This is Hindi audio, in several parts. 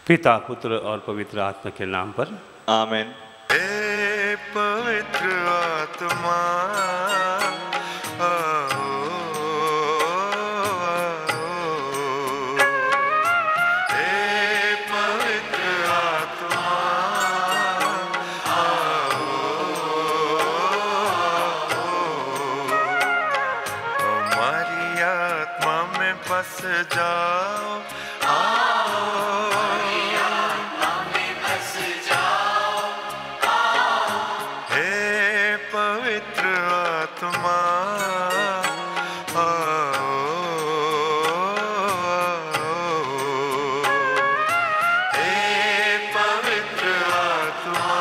पिता, पुत्र और पवित्र आत्मा के नाम पर आमीन। हे पवित्र आत्मा बस जाओ, बस जाओ, हे पवित्र आत्मा हे पवित्र आत्मा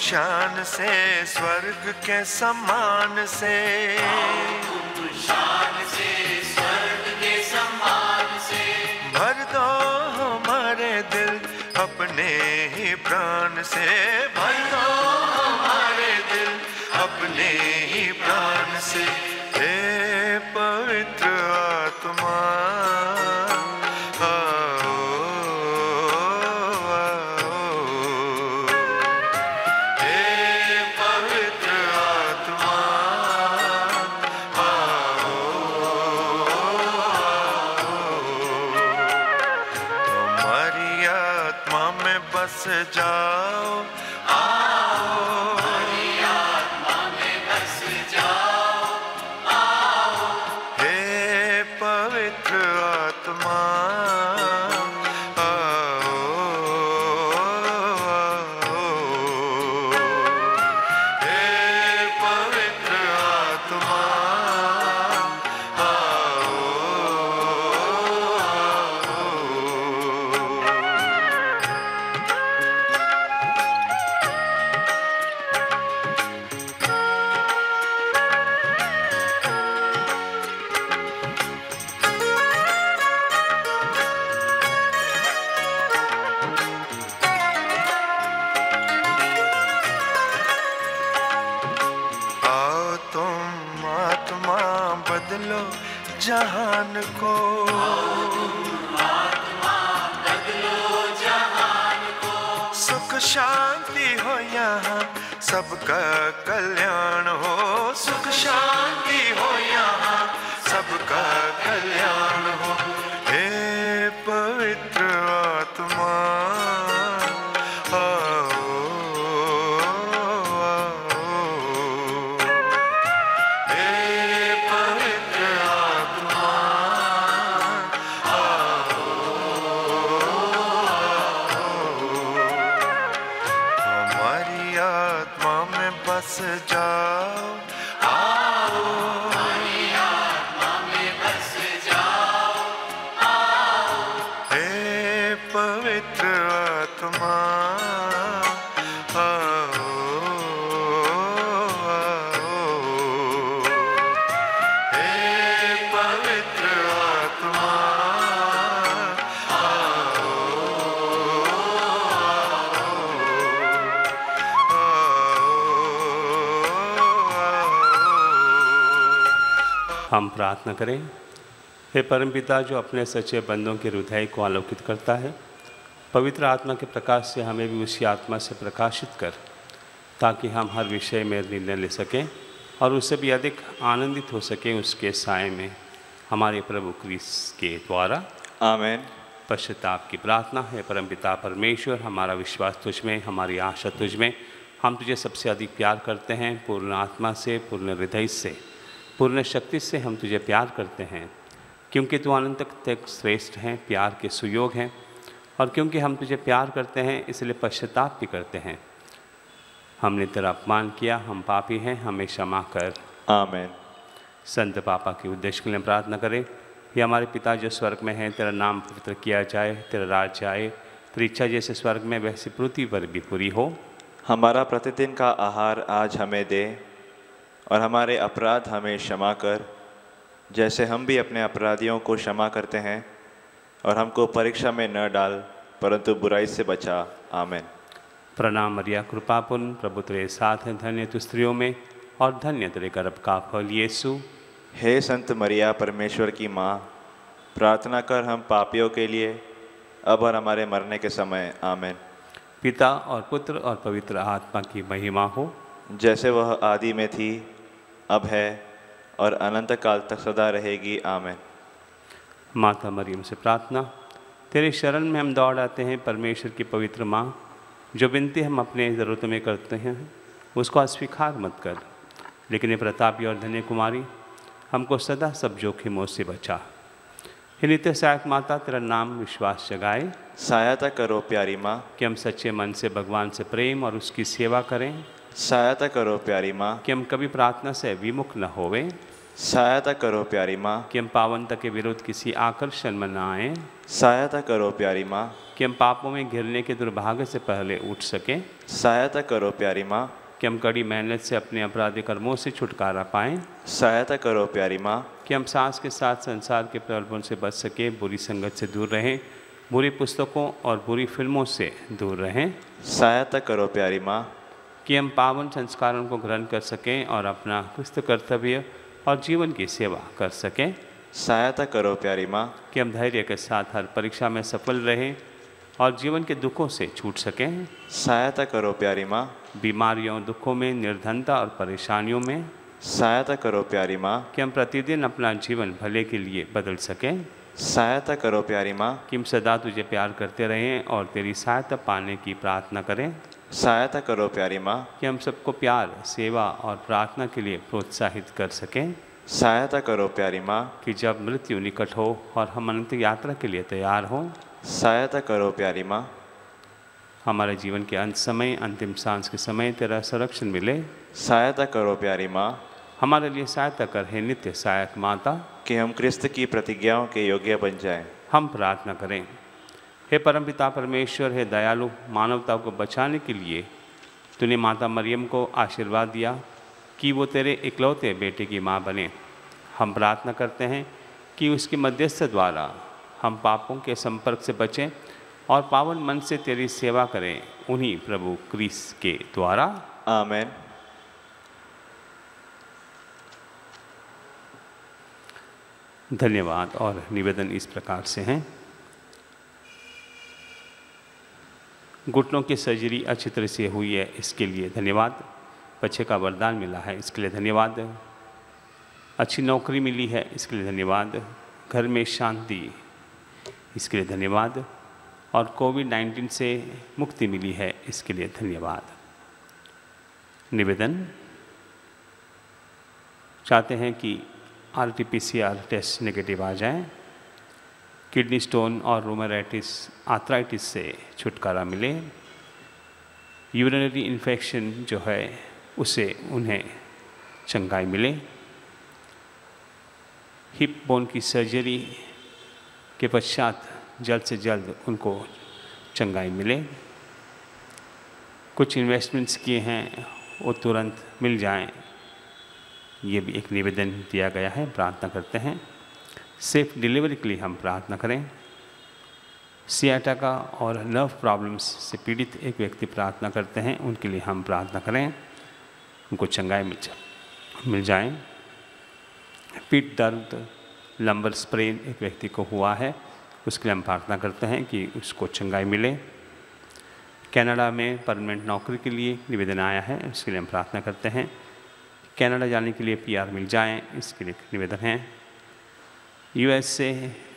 शान से स्वर्ग के समान से, शान से स्वर्ग के समान से भर दो हमारे दिल अपने ही प्राण से, भर दो हमारे दिल अपने ही प्राण से, हे पवित्र आत्मा बस जाओ, आओ हमारी आत्मा में बस जाओ, आओ हे पवित्र आत्मा हे पवित्र आत्मा बदलो जहान को, आत्मा बदलो जहान को, सुख शांति हो यहाँ सबका कल्याण हो, सुख शांति हो यहाँ सबका कल्याण हो, हे पवित्र आत्मा बस जाओ, आओ हमारी आत्मा में बस जाओ, आओ हे पवित्र आत्मा हे पवित्र आत्मा हम प्रार्थना करें। हे परमपिता, जो अपने सच्चे बंदों के हृदय को आलोकित करता है, पवित्र आत्मा के प्रकाश से हमें भी उसी आत्मा से प्रकाशित कर, ताकि हम हर विषय में निर्णय ले सकें और उससे भी अधिक आनंदित हो सकें उसके साय में, हमारे प्रभु क्रिस्त के द्वारा। आमीन। पश्चाताप की प्रार्थना है। परमपिता परमेश्वर, हमारा विश्वास तुझ में, हमारी आशा तुझ में, हम तुझे सबसे अधिक प्यार करते हैं। पूर्ण आत्मा से, पूर्ण हृदय से, पूर्ण शक्ति से हम तुझे प्यार करते हैं, क्योंकि तू अनंत तक श्रेष्ठ हैं, प्यार के सुयोग हैं। और क्योंकि हम तुझे प्यार करते हैं, इसलिए पश्चाताप भी करते हैं। हमने तेरा अपमान किया, हम पापी हैं, हमें क्षमा कर। आमीन। संत पापा के उद्देश्य के लिए प्रार्थना करें। ये हमारे पिता जो स्वर्ग में हैं, तेरा नाम पवित्र किया जाए, तेरा राज्य आए, तेरी इच्छा जैसे स्वर्ग में वैसे पृथ्वी पर भी पूरी हो। हमारा प्रतिदिन का आहार आज हमें दे, और हमारे अपराध हमें क्षमा कर, जैसे हम भी अपने अपराधियों को क्षमा करते हैं। और हमको परीक्षा में न डाल, परंतु बुराई से बचा। आमीन। प्रणाम मरिया, कृपापूर्ण, प्रभु तेरे साथ है, धन्य तू स्त्रियों में और धन्य तेरे गर्भ का फल यीशु। हे संत मरिया, परमेश्वर की माँ, प्रार्थना कर हम पापियों के लिए, अब और हमारे मरने के समय। आमीन। पिता और पुत्र और पवित्र आत्मा की महिमा हो, जैसे वह आदि में थी, अब है, और अनंत काल तक सदा रहेगी। आमीन। माता मरियम से प्रार्थना। तेरे शरण में हम दौड़ आते हैं, परमेश्वर की पवित्र माँ। जो विनती हम अपने ज़रूरतों में करते हैं उसको अस्वीकार मत कर, लेकिन ये प्रतापी और धन्य कुमारी, हमको सदा सब जोखिमों से बचा। हे नित्य सहायक माता, तेरा नाम विश्वास जगाए। सहायता करो प्यारी माँ, कि हम सच्चे मन से भगवान से प्रेम और उसकी सेवा करें। सहायता करो प्यारी माँ, कि हम कभी प्रार्थना से विमुख न होवें। सहायता करो प्यारी माँ, कि हम पावनता के विरुद्ध किसी आकर्षण में न आएँ। सहायता करो प्यारी माँ, कि हम पापों में गिरने के दुर्भाग्य से पहले उठ सकें। सहायता करो प्यारी माँ, कि हम कड़ी मेहनत से अपने अपराधी कर्मों से छुटकारा पाएं। सहायता करो प्यारी माँ, कि हम सांस के साथ संसार के प्रलोभन से बच सके, बुरी संगत से दूर रहें, बुरी पुस्तकों और बुरी फिल्मों से दूर रहें। सहायता करो प्यारी माँ, कि हम पावन संस्कारों को ग्रहण कर सकें और अपना क्रिस्त कर्तव्य और जीवन की सेवा कर सकें। सहायता करो प्यारी माँ, कि हम धैर्य के साथ हर परीक्षा में सफल रहें और जीवन के दुखों से छूट सकें। सहायता करो प्यारी माँ, बीमारियों, दुखों में, निर्धनता और परेशानियों में। सहायता करो प्यारी माँ, कि हम प्रतिदिन अपना जीवन भले के लिए बदल सकें। सहायता करो प्यारी माँ, कि हम सदा तुझे प्यार करते रहें और तेरी सहायता पाने की प्रार्थना करें। सहायता करो प्यारी माँ, कि हम सबको प्यार, सेवा और प्रार्थना के लिए प्रोत्साहित कर सकें। सहायता करो प्यारी माँ, कि जब मृत्यु निकट हो और हम अनंत यात्रा के लिए तैयार हों, सहायता करो प्यारी माँ, हमारे जीवन के अंत समय, अंतिम सांस के समय तेरा संरक्षण मिले। सहायता करो प्यारी माँ, हमारे लिए सहायता कर, हे नित्य सहायक माता, कि हम क्रिस्त की प्रतिज्ञाओं के योग्य बन जाएं। हम प्रार्थना करें। हे परमपिता परमेश्वर, हे दयालु, मानवता को बचाने के लिए तूने माता मरियम को आशीर्वाद दिया कि वो तेरे इकलौते बेटे की माँ बने। हम प्रार्थना करते हैं कि उसके मध्यस्थ द्वारा हम पापों के संपर्क से बचें और पावन मन से तेरी सेवा करें, उन्हीं प्रभु क्रिस्त के द्वारा। आमीन। धन्यवाद। और निवेदन इस प्रकार से हैं। घुटनों की सर्जरी अच्छी तरह से हुई है, इसके लिए धन्यवाद। बच्चे का वरदान मिला है, इसके लिए धन्यवाद। अच्छी नौकरी मिली है, इसके लिए धन्यवाद। घर में शांति, इसके लिए धन्यवाद। और कोविड-19 से मुक्ति मिली है, इसके लिए धन्यवाद। निवेदन चाहते हैं कि RT-PCR टेस्ट नेगेटिव आ जाए, किडनी स्टोन और रूमेटाइटिस, आर्थराइटिस से छुटकारा मिले, यूरिनरी इन्फेक्शन जो है उससे उन्हें चंगाई मिले, हिप बोन की सर्जरी के पश्चात जल्द से जल्द उनको चंगाई मिले, कुछ इन्वेस्टमेंट्स किए हैं वो तुरंत मिल जाएं, ये भी एक निवेदन दिया गया है। प्रार्थना करते हैं। सेफ डिलीवरी के लिए हम प्रार्थना करें। सियाटिका और नर्व प्रॉब्लम्स से पीड़ित एक व्यक्ति प्रार्थना करते हैं, उनके लिए हम प्रार्थना करें, उनको चंगाई मिल जाए। पीठ दर्द, लंबर स्प्रेन एक व्यक्ति को हुआ है, उसके लिए हम प्रार्थना करते हैं कि उसको चंगाई मिले। कनाडा में परमानेंट नौकरी के लिए निवेदन आया है, उसके लिए हम प्रार्थना करते हैं कनाडा जाने के लिए PR मिल जाए, इसके लिए निवेदन है। US से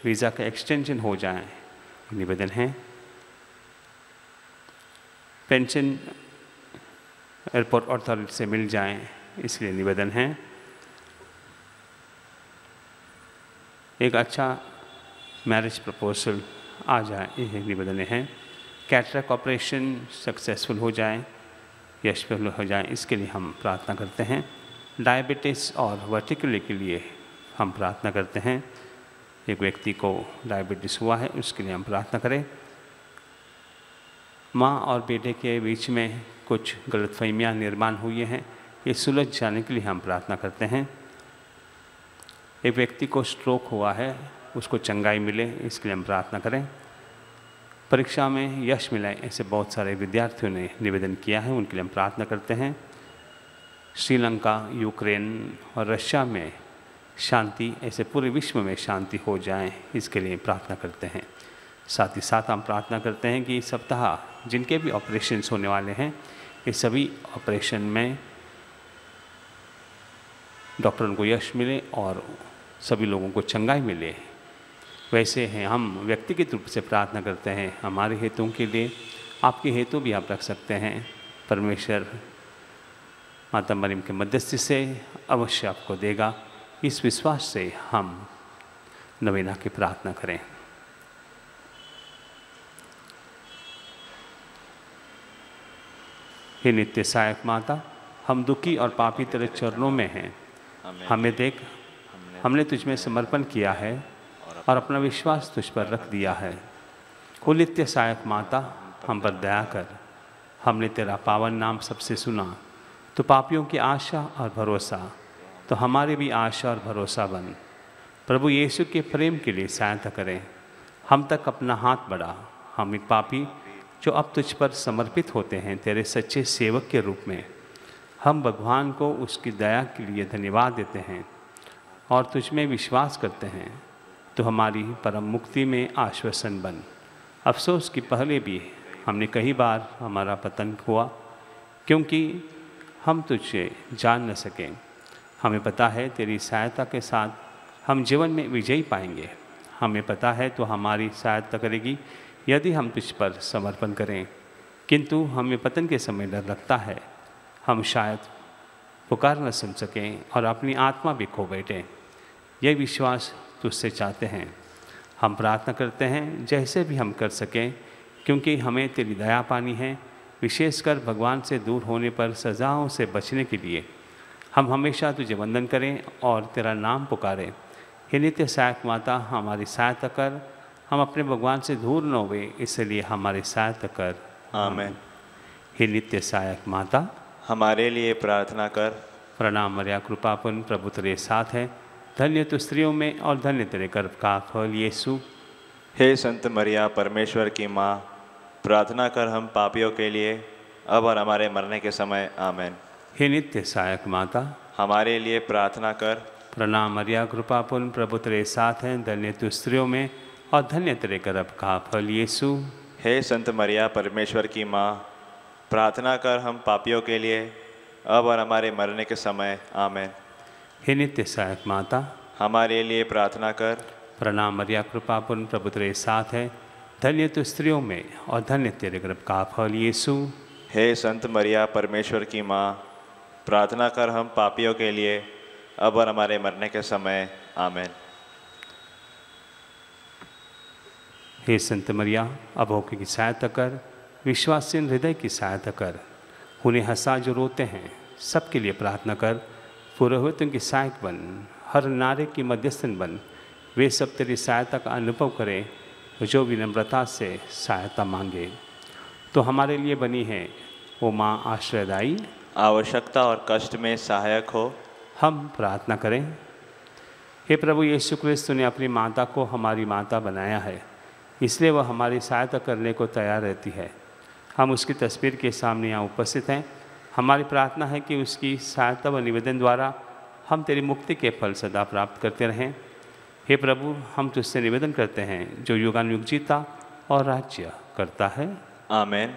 वीज़ा का एक्सटेंशन हो जाए, निवेदन है। पेंशन एयरपोर्ट अथॉरिटी से मिल जाए, इसलिए निवेदन है। एक अच्छा मैरिज प्रपोजल आ जाए, ये निवेदन है। कैटरेक्ट ऑपरेशन सक्सेसफुल हो जाए, यशस्वी हो जाए, इसके लिए हम प्रार्थना करते हैं। डायबिटीज़ और वर्टिकुलर के लिए हम प्रार्थना करते हैं। एक व्यक्ति को डायबिटीज़ हुआ है, उसके लिए हम प्रार्थना करें। माँ और बेटे के बीच में कुछ गलतफहमियाँ निर्माण हुई हैं, ये सुलझ जाने के लिए हम प्रार्थना करते हैं। एक व्यक्ति को स्ट्रोक हुआ है, उसको चंगाई मिले, इसके लिए हम प्रार्थना करें। परीक्षा में यश मिले, ऐसे बहुत सारे विद्यार्थियों ने निवेदन किया है, उनके लिए हम प्रार्थना करते हैं। श्रीलंका, यूक्रेन और रशिया में शांति, ऐसे पूरे विश्व में शांति हो जाए, इसके लिए प्रार्थना करते हैं। साथ ही साथ हम प्रार्थना करते हैं कि इस सप्ताह जिनके भी ऑपरेशंस होने वाले हैं, ये सभी ऑपरेशन में डॉक्टरों को यश मिले और सभी लोगों को चंगाई मिले। वैसे हैं हम व्यक्तिगत रूप से प्रार्थना करते हैं हमारे हेतुओं के लिए। आपके हेतु भी आप रख सकते हैं। परमेश्वर माता मरियम के मध्यस्थी से अवश्य आपको देगा। इस विश्वास से हम नवेना की प्रार्थना करें। हे नित्य सहायक माता, हम दुखी और पापी तेरे चरणों में हैं। हमें देख, हमने तुझ में समर्पण किया है और अपना विश्वास तुझ पर रख दिया है। ओ नित्य सहायक माता, हम पर दया कर। हमने तेरा पावन नाम सबसे सुना, तो पापियों की आशा और भरोसा, तो हमारे भी आशा और भरोसा बन। प्रभु यीशु के प्रेम के लिए सहायता करें। हम तक अपना हाथ बढ़ा। हम एक पापी जो अब तुझ पर समर्पित होते हैं तेरे सच्चे सेवक के रूप में, हम भगवान को उसकी दया के लिए धन्यवाद देते हैं और तुझ में विश्वास करते हैं, तो हमारी परम मुक्ति में आश्वासन बन। अफसोस कि पहले भी हमने कई बार हमारा पतन हुआ, क्योंकि हम तुझे जान न सके। हमें पता है तेरी सहायता के साथ हम जीवन में विजयी पाएंगे। हमें पता है तो हमारी सहायता करेगी यदि हम तुझ पर समर्पण करें, किंतु हमें पतन के समय डर लगता है। हम शायद पुकार न सुन सकें और अपनी आत्मा भी खो बैठे। यह विश्वास तुझसे चाहते हैं। हम प्रार्थना करते हैं जैसे भी हम कर सकें, क्योंकि हमें तेरी दया पानी है। विशेषकर भगवान से दूर होने पर सज़ाओं से बचने के लिए हम हमेशा तुझे वंदन करें और तेरा नाम पुकारें। हे नित्य सहायक माता, हमारी सहायता कर। हम अपने भगवान से दूर न हुए, इसलिए हमारी सहायता कर। आमीन। हे नित्य सहायक माता, हमारे लिए प्रार्थना कर। प्रणाम मरिया, कृपापूर्ण प्रभु तेरे साथ है। धन्य तू स्त्रियों में और धन्य तेरे गर्भ का फल यीशु। हे संत मरिया, परमेश्वर की माँ, प्रार्थना कर हम पापियों के लिए, अब और हमारे मरने के समय। आमीन। हे नित्य सहायक माता, हमारे लिए प्रार्थना कर। प्रणाम मरिया, कृपापूर्ण प्रभु तेरे साथ है। धन्य तू स्त्रियों में और धन्य तेरे गर्भ का फल यीशु। हे संत मरिया, परमेश्वर की माँ, प्रार्थना कर हम पापियों के लिए, अब और हमारे मरने के समय। आमीन। हे नित्य सहायक माता, हमारे लिए प्रार्थना कर। प्रणाम मरिया, कृपापूर्ण प्रभु तेरे साथ है। धन्य तू स्त्रियों में और धन्य तेरे गर्भ का फल यीशु। हे संत मरिया, परमेश्वर की माँ, प्रार्थना कर हम पापियों के लिए, अब और हमारे मरने के समय। आमीन। हे संत मरिया, अभोक्य की सहायता कर, विश्वासीन हृदय की सहायता कर। उन्हें हंसा जो रोते हैं, सबके लिए प्रार्थना कर। पुरोहितों की सहायक बन, हर नारे की मध्यस्थन बन। वे सब तेरी सहायता का अनुभव करें, जो विनम्रता से सहायता मांगे। तो हमारे लिए बनी है वो माँ आश्रयदायी, आवश्यकता और कष्ट में सहायक हो। हम प्रार्थना करें। हे प्रभु यीशु क्रिस्त ने अपनी माता को हमारी माता बनाया है, इसलिए वह हमारी सहायता करने को तैयार रहती है। हम उसकी तस्वीर के सामने यहाँ उपस्थित हैं। हमारी प्रार्थना है कि उसकी सहायता व निवेदन द्वारा हम तेरी मुक्ति के फल सदा प्राप्त करते रहें। हे प्रभु, हम तुझसे निवेदन करते हैं जो युगानुयुग जीता और राज्य करता है। आमीन।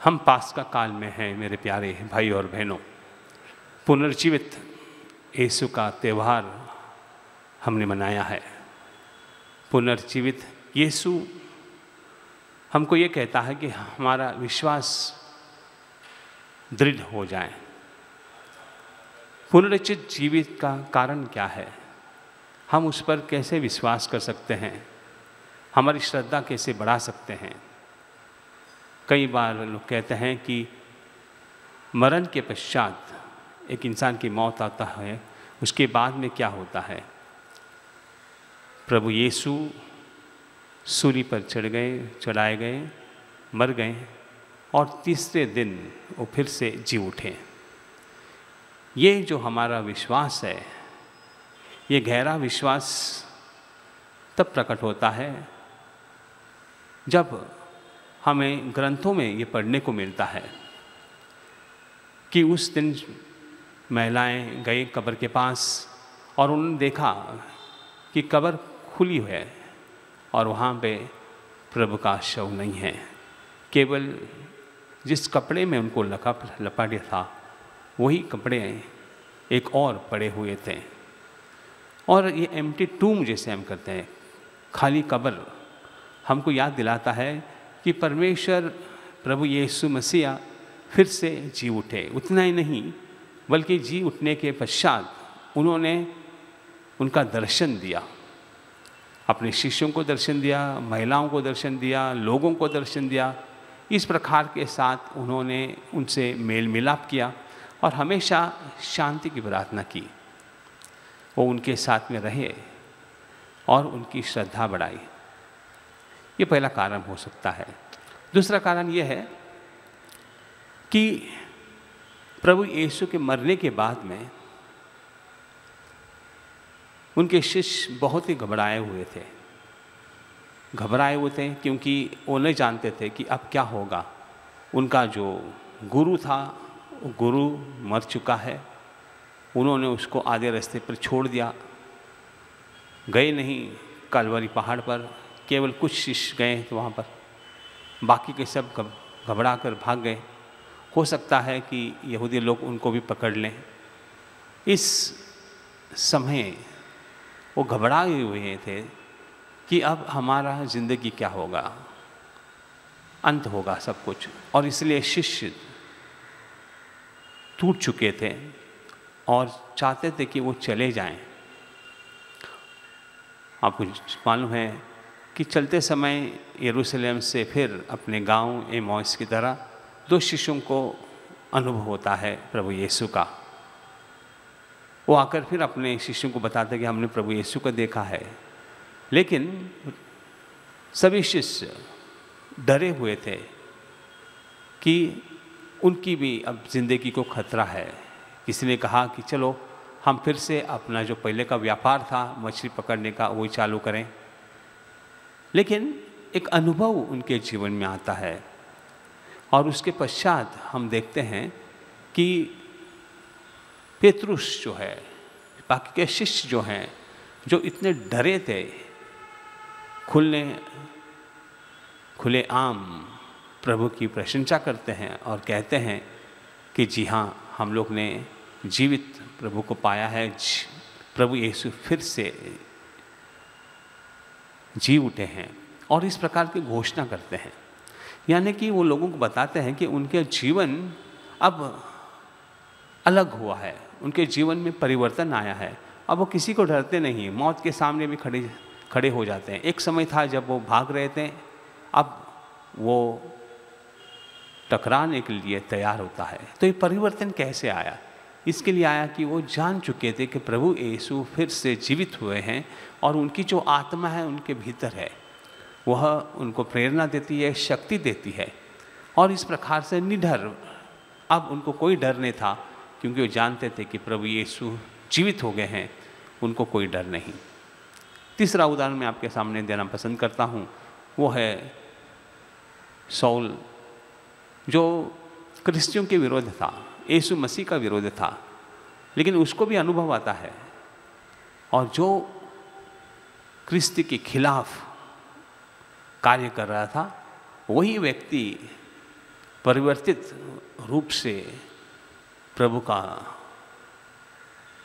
हम पास्का काल में हैं मेरे प्यारे भाई और बहनों। पुनर्जीवित यीशु का त्यौहार हमने मनाया है। पुनर्जीवित यीशु हमको ये कहता है कि हमारा विश्वास दृढ़ हो जाए। पुनरुचित जीवित का कारण क्या है? हम उस पर कैसे विश्वास कर सकते हैं? हमारी श्रद्धा कैसे बढ़ा सकते हैं? कई बार लोग कहते हैं कि मरण के पश्चात एक इंसान की मौत आता है, उसके बाद में क्या होता है? प्रभु यीशु सूली पर चढ़ाए गए, मर गए और तीसरे दिन वो फिर से जी उठे। ये जो हमारा विश्वास है, ये गहरा विश्वास तब प्रकट होता है जब हमें ग्रंथों में ये पढ़ने को मिलता है कि उस दिन महिलाएं गई कब्र के पास और उन्होंने देखा कि कब्र खुली है और वहाँ पे प्रभु का शव नहीं है। केवल जिस कपड़े में उनको लपेटा था वही कपड़े एक और पड़े हुए थे। और ये एम्प्टी टूम जैसे हम करते हैं, खाली कब्र, हमको याद दिलाता है कि परमेश्वर प्रभु यीशु मसीह फिर से जी उठे। उतना ही नहीं बल्कि जी उठने के पश्चात उन्होंने उनका दर्शन दिया, अपने शिष्यों को दर्शन दिया, महिलाओं को दर्शन दिया, लोगों को दर्शन दिया इस प्रकार के साथ उन्होंने उनसे मेल मिलाप किया और हमेशा शांति की प्रार्थना की। वो उनके साथ में रहे और उनकी श्रद्धा बढ़ाई। ये पहला कारण हो सकता है। दूसरा कारण ये है कि प्रभु यीशु के मरने के बाद में उनके शिष्य बहुत ही घबराए हुए थे क्योंकि वो नहीं जानते थे कि अब क्या होगा। उनका जो गुरु था, वो गुरु मर चुका है, उन्होंने उसको आधे रास्ते पर छोड़ दिया, गए नहीं कलवरी पहाड़ पर, केवल कुछ शिष्य गए थे वहाँ पर, बाकी के सब घबरा कर भाग गए। हो सकता है कि यहूदी लोग उनको भी पकड़ लें। इस समय वो घबराए हुए थे कि अब हमारा ज़िंदगी क्या होगा, अंत होगा सब कुछ, और इसलिए शिष्य टूट चुके थे और चाहते थे कि वो चले जाएं। आपको मालूम है कि चलते समय यरूशलेम से फिर अपने गांव एमॉस की तरह 2 शिष्यों को अनुभव होता है प्रभु यीशु का। वो आकर फिर अपने शिष्यों को बताते कि हमने प्रभु यीशु को देखा है, लेकिन सभी शिष्य डरे हुए थे कि उनकी भी अब ज़िंदगी को खतरा है। किसी ने कहा कि चलो हम फिर से अपना जो पहले का व्यापार था मछली पकड़ने का वही चालू करें। लेकिन एक अनुभव उनके जीवन में आता है और उसके पश्चात हम देखते हैं कि पेतरुस जो है, बाकी के शिष्य जो हैं, जो इतने डरे थे, खुले आम प्रभु की प्रशंसा करते हैं और कहते हैं कि जी हाँ, हम लोग ने जीवित प्रभु को पाया है, प्रभु यीशु फिर से जी उठे हैं, और इस प्रकार की घोषणा करते हैं। यानी कि वो लोगों को बताते हैं कि उनके जीवन अब अलग हुआ है, उनके जीवन में परिवर्तन आया है। अब वो किसी को डरते नहीं, मौत के सामने भी खड़े हो जाते हैं। एक समय था जब वो भाग रहे थे, अब वो टकराने के लिए तैयार होता है। तो ये परिवर्तन कैसे आया? इसके लिए आया कि वो जान चुके थे कि प्रभु यीशु फिर से जीवित हुए हैं और उनकी जो आत्मा है उनके भीतर है, वह उनको प्रेरणा देती है, शक्ति देती है, और इस प्रकार से निडर, अब उनको कोई डर नहीं था क्योंकि वो जानते थे कि प्रभु यीशु जीवित हो गए हैं, उनको कोई डर नहीं। तीसरा उदाहरण मैं आपके सामने देना पसंद करता हूँ, वो है सौल, जो क्रिश्चियों के विरोध था, यीशु मसीह का विरोध था, लेकिन उसको भी अनुभव आता है, और जो क्रिस्ती के खिलाफ कार्य कर रहा था, वही व्यक्ति परिवर्तित रूप से प्रभु का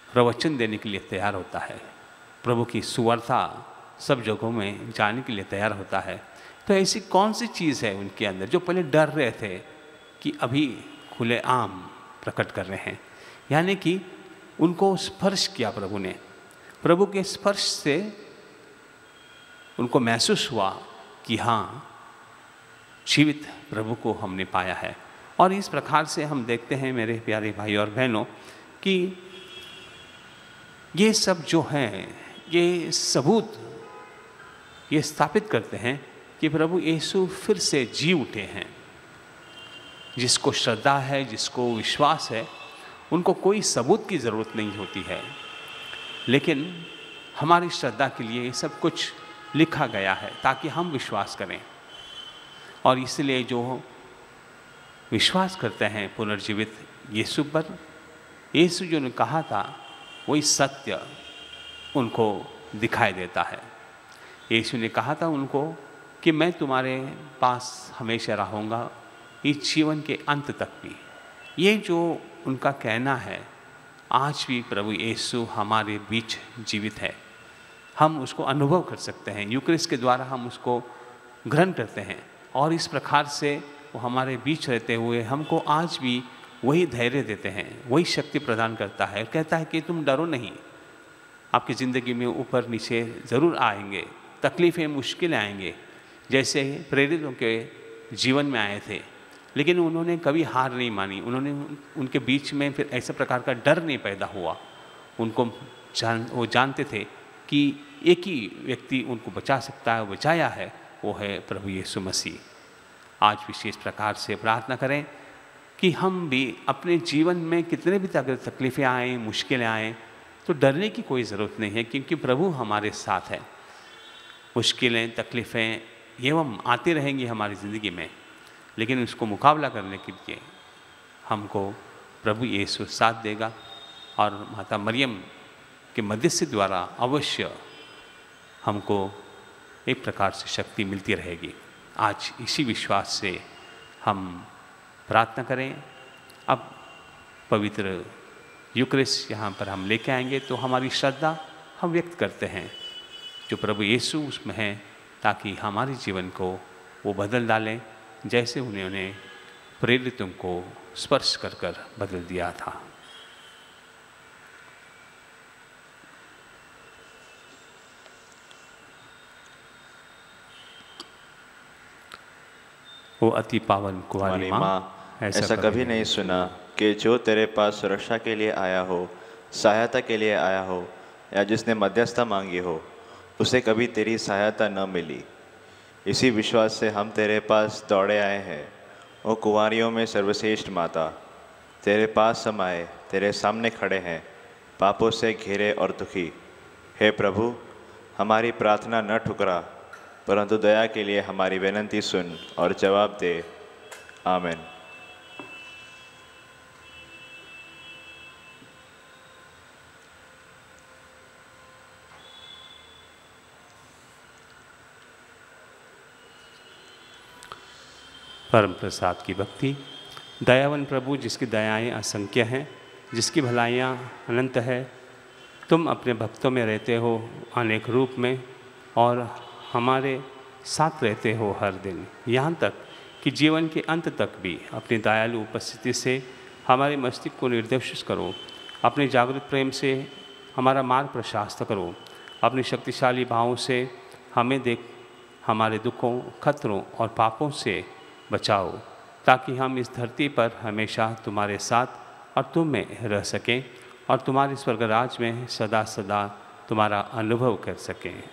प्रवचन देने के लिए तैयार होता है, प्रभु की सुवार्ता सब जगहों में जाने के लिए तैयार होता है। तो ऐसी कौन सी चीज़ है उनके अंदर जो पहले डर रहे थे कि अभी खुले आम प्रकट कर रहे हैं? यानी कि उनको स्पर्श किया प्रभु ने, प्रभु के स्पर्श से उनको महसूस हुआ कि हाँ, जीवित प्रभु को हमने पाया है। और इस प्रकार से हम देखते हैं मेरे प्यारे भाई और बहनों कि ये सब जो हैं, ये सबूत ये स्थापित करते हैं कि प्रभु यीशु फिर से जी उठे हैं। जिसको श्रद्धा है, जिसको विश्वास है, उनको कोई सबूत की ज़रूरत नहीं होती है, लेकिन हमारी श्रद्धा के लिए ये सब कुछ लिखा गया है ताकि हम विश्वास करें। और इसलिए जो विश्वास करते हैं पुनर्जीवित यीशु पर, यीशु जो ने कहा था वही सत्य उनको दिखाई देता है। यीशु ने कहा था उनको कि मैं तुम्हारे पास हमेशा रहूँगा, इस जीवन के अंत तक भी। ये जो उनका कहना है, आज भी प्रभु यीशु हमारे बीच जीवित है, हम उसको अनुभव कर सकते हैं, यूक्रिस्ट के द्वारा हम उसको ग्रहण करते हैं, और इस प्रकार से वो हमारे बीच रहते हुए हमको आज भी वही धैर्य देते हैं, वही शक्ति प्रदान करता है, कहता है कि तुम डरो नहीं। आपकी ज़िंदगी में ऊपर नीचे ज़रूर आएंगे, तकलीफ़ें मुश्किलें आएंगे, जैसे प्रेरितों के जीवन में आए थे, लेकिन उन्होंने कभी हार नहीं मानी। उनके बीच में फिर ऐसा प्रकार का डर नहीं पैदा हुआ। वो जानते थे कि एक ही व्यक्ति उनको बचा सकता है, बचाया है, वो है प्रभु यीशु मसीह। आज विशेष प्रकार से प्रार्थना करें कि हम भी अपने जीवन में कितने भी तकलीफ़ें आएँ, मुश्किलें आएँ, तो डरने की कोई ज़रूरत नहीं है, क्योंकि प्रभु हमारे साथ है। मुश्किलें, तकलीफ़ें एवं आती रहेंगी हमारी ज़िंदगी में, लेकिन उसको मुकाबला करने के लिए हमको प्रभु यीशु साथ देगा और माता मरियम के मध्यस्थी द्वारा अवश्य हमको एक प्रकार से शक्ति मिलती रहेगी। आज इसी विश्वास से हम प्रार्थना करें। अब पवित्र यूकरिस्ट यहाँ पर हम लेके आएंगे, तो हमारी श्रद्धा हम व्यक्त करते हैं जो प्रभु यीशु उसमें है, ताकि हमारे जीवन को वो बदल डालें, जैसे उन्होंने प्रेरितों को स्पर्श कर कर बदल दिया था। वो अति पावन कुंवारी माँ, ऐसा कभी नहीं सुना कि जो तेरे पास सुरक्षा के लिए आया हो, सहायता के लिए आया हो, या जिसने मध्यस्थता मांगी हो, उसे कभी तेरी सहायता न मिली। इसी विश्वास से हम तेरे पास दौड़े आए हैं। ओ कुंवारियों में सर्वश्रेष्ठ माता, तेरे पास हम आए, तेरे सामने खड़े हैं, पापों से घिरे और दुखी। हे प्रभु, हमारी प्रार्थना न ठुकरा, परंतु दया के लिए हमारी विनती सुन और जवाब दे। आमीन। परम प्रसाद की भक्ति। दयावन प्रभु, जिसकी दयाएं असंख्य हैं, जिसकी भलाइयाँ अनंत है, तुम अपने भक्तों में रहते हो अनेक रूप में और हमारे साथ रहते हो हर दिन, यहाँ तक कि जीवन के अंत तक भी अपनी दयालु उपस्थिति से हमारे मस्तिष्क को निर्देशित करो। अपने जागृत प्रेम से हमारा मार्ग प्रशस्त करो। अपने शक्तिशाली भावों से हमें हमारे दुखों, खतरों और पापों से बचाओ, ताकि हम इस धरती पर हमेशा तुम्हारे साथ और तुम में रह सकें और तुम्हारे स्वर्गराज में सदा सदा तुम्हारा अनुभव कर सकें।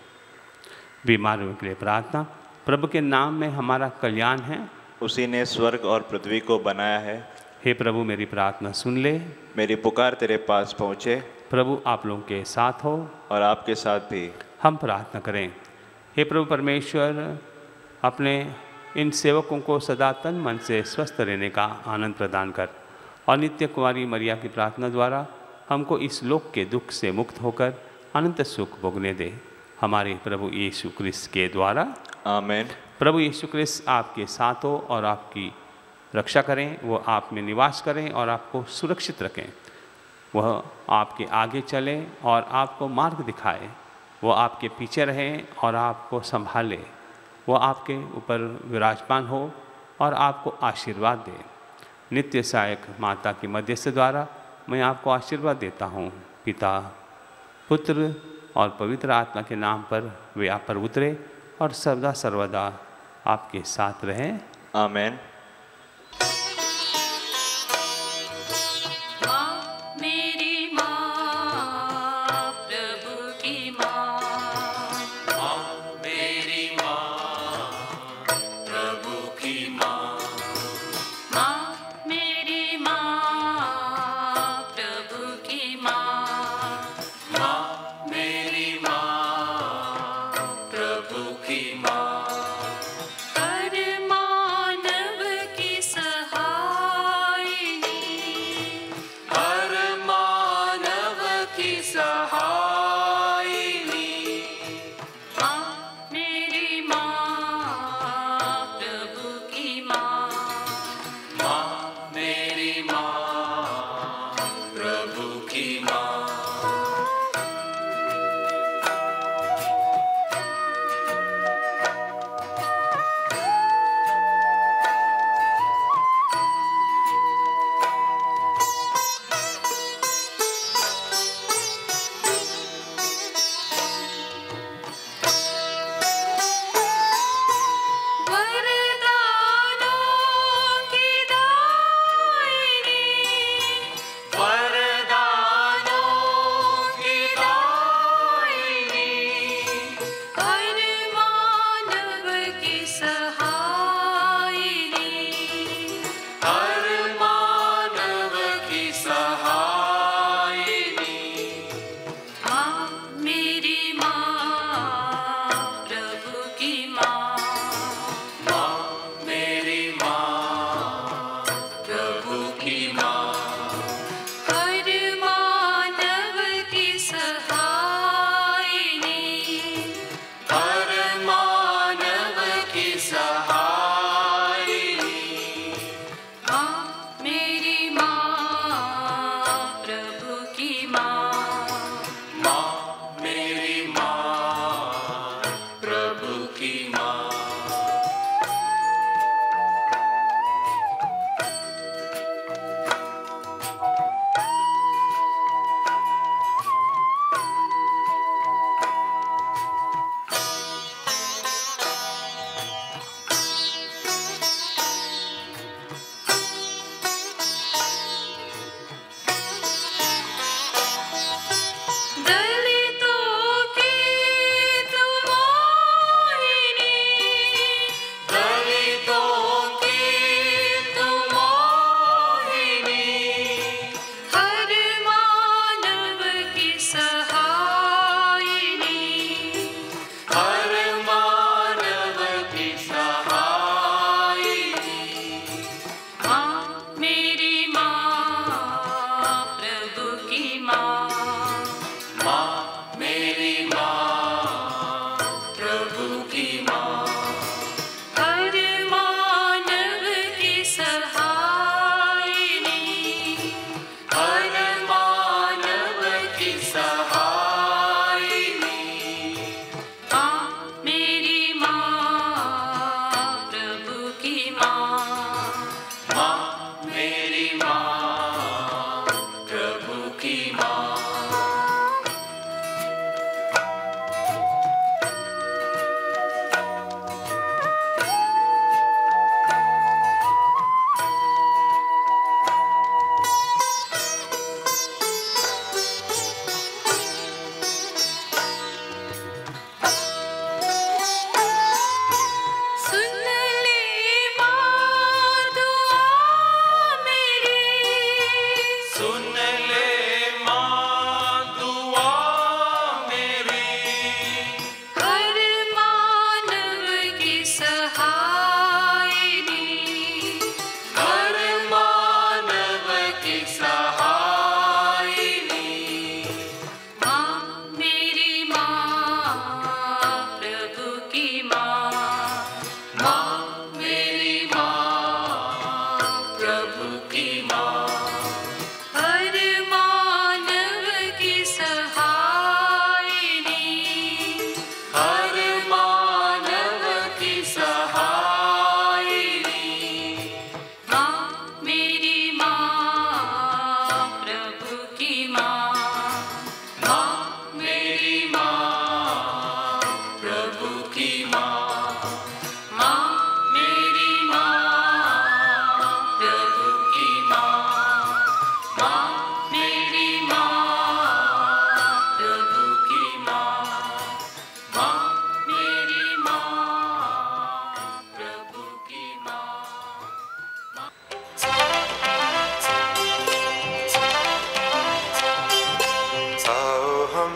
बीमारियों के लिए प्रार्थना। प्रभु के नाम में हमारा कल्याण है, उसी ने स्वर्ग और पृथ्वी को बनाया है। हे प्रभु, मेरी प्रार्थना सुन ले, मेरी पुकार तेरे पास पहुँचे। प्रभु आप लोगों के साथ हो और आपके साथ भी। हम प्रार्थना करें। हे प्रभु परमेश्वर, अपने इन सेवकों को सदा तन मन से स्वस्थ रहने का आनंद प्रदान कर और नित्य कुंवारी मरिया की प्रार्थना द्वारा हमको इस लोक के दुख से मुक्त होकर अनंत सुख भोगने दे। हमारे प्रभु यीशु क्रिस्त के द्वारा। आमीन। प्रभु यीशु क्रिस्त आपके साथ हो और आपकी रक्षा करें, वो आप में निवास करें और आपको सुरक्षित रखें। वह आपके आगे चले और आपको मार्ग दिखाए। वो आपके पीछे रहें और आपको संभाले। वो आपके ऊपर विराजमान हो और आपको आशीर्वाद दे। नित्य सहायक माता की मध्यस्थ द्वारा मैं आपको आशीर्वाद देता हूँ। पिता, पुत्र और पवित्र आत्मा के नाम पर वे आप पर उतरे और सदा सर्वदा आपके साथ रहें। आमीन। कर मानव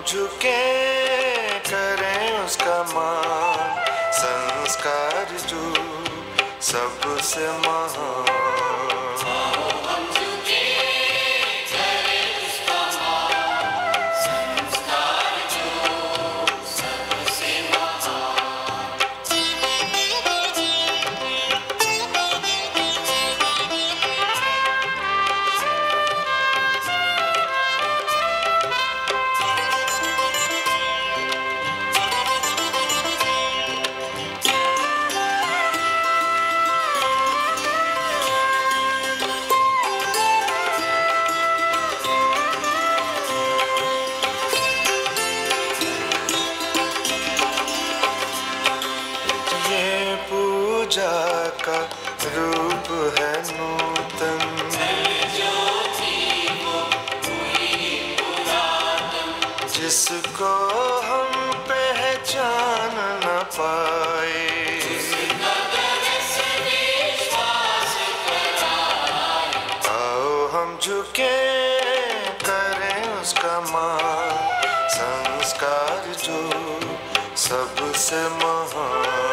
झुके करें उसका मान, संस्कार जो सबसे महान। का रूप है नूतन, जिसको हम पहचान न पाए। आओ हम झुके करें उसका मान, संस्कार जो सबसे महान।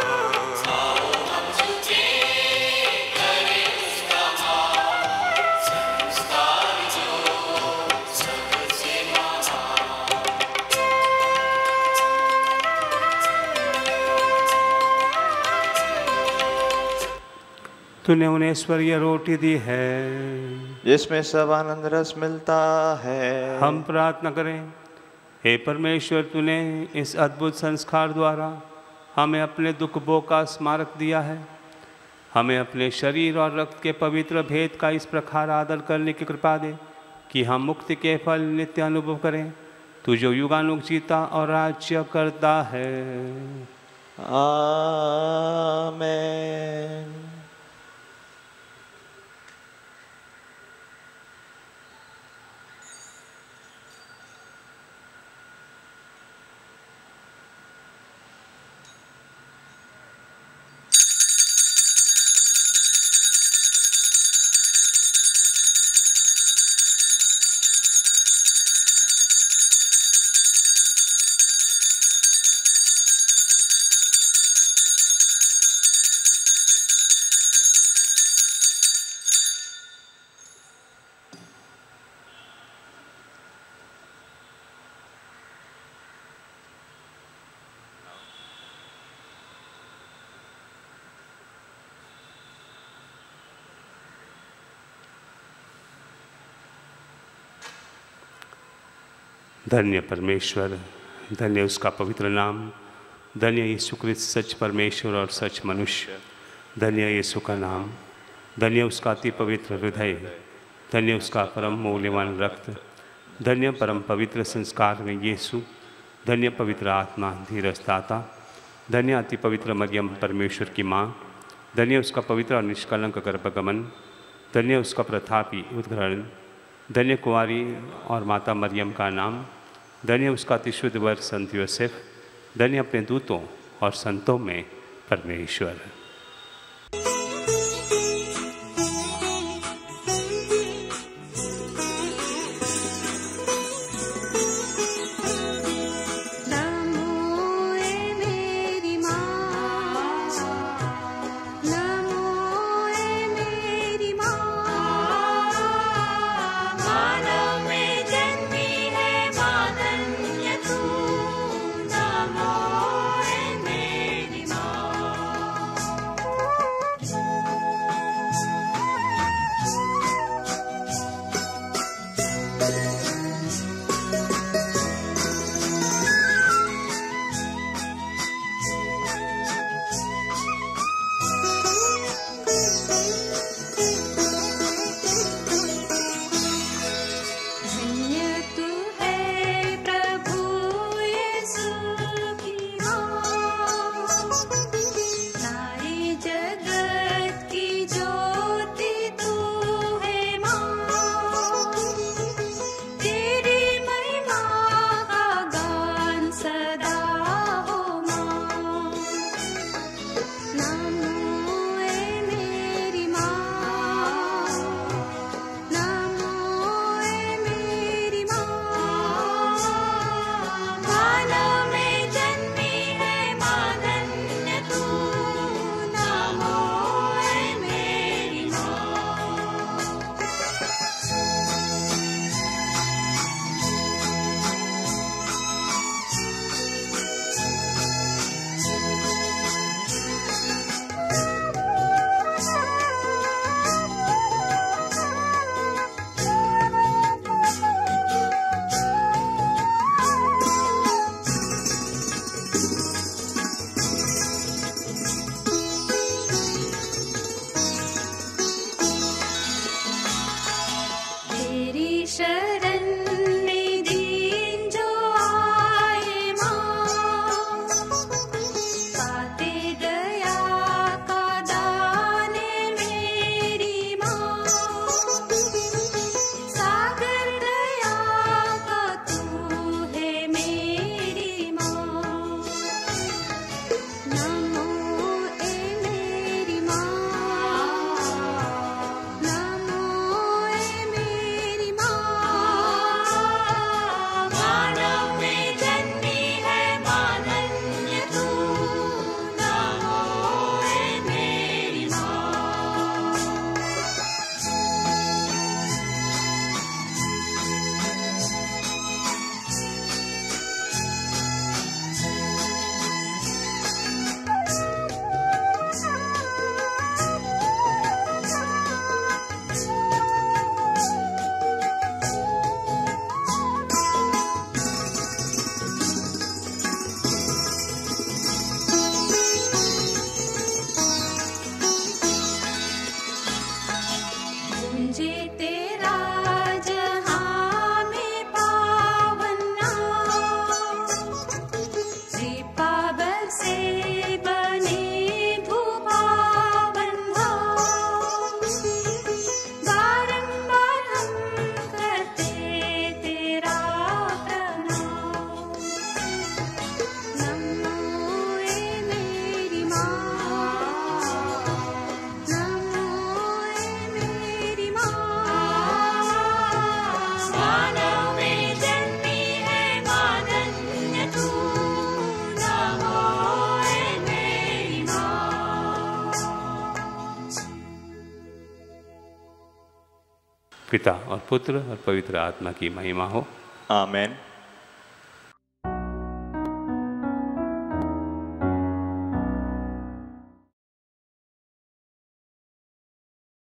तूने उन्हें ईश्वरीय रोटी दी है जिसमें सब आनंद रस मिलता है। हम प्रार्थना करें। हे परमेश्वर, तूने इस अद्भुत संस्कार द्वारा हमें अपने दुख भोग का स्मारक दिया है। हमें अपने शरीर और रक्त के पवित्र भेद का इस प्रकार आदर करने की कृपा दे कि हम मुक्ति के फल नित्य अनुभव करें। तू जो युगानुग जीता और राज्य करता है। आमीन। धन्य परमेश्वर, धन्य उसका पवित्र नाम, धन्य यीशु क्रिस्त सच परमेश्वर और सच मनुष्य, धन्य यीशु का नाम, धन्य उसका अति पवित्र हृदय, धन्य उसका परम मूल्यवान रक्त, धन्य परम पवित्र संस्कार में यीशु, धन्य पवित्र आत्मा धीरजदाता, धन्य अति पवित्र मरियम परमेश्वर की माँ, धन्य उसका पवित्र और निष्कलंक गर्भगमन, धन्य उसका प्रतापी उद्घरण, धन्य कुंवारी और माता मरियम का नाम, धन्य उसका अतिशुद्ध वर संत योसेफ, धन्य अपने दूतों और संतों में परमेश्वर। शरण में दीन जो आए माँ, पाते दया का दान मेरी माँ, सागर दया का तू है मेरी माँ। नमो ए मेरी माँ, नमो ए मेरी माँ, मानव में जन्मी है मानन्य तू, नमो ए मेरी माँ। गूंजे तेरा जहाँ में पावन नाम, श्रीपावल से बने भूपावन धाम। बारंबार हम करते तेरा प्रणाम। नमो ए मेरी माँ, नमो ए मेरी माँ, मानव में जन्मी है मानन्य तू, नमो ए मेरी माँ। पिता और पुत्र और पवित्र आत्मा की महिमा हो। आमेन।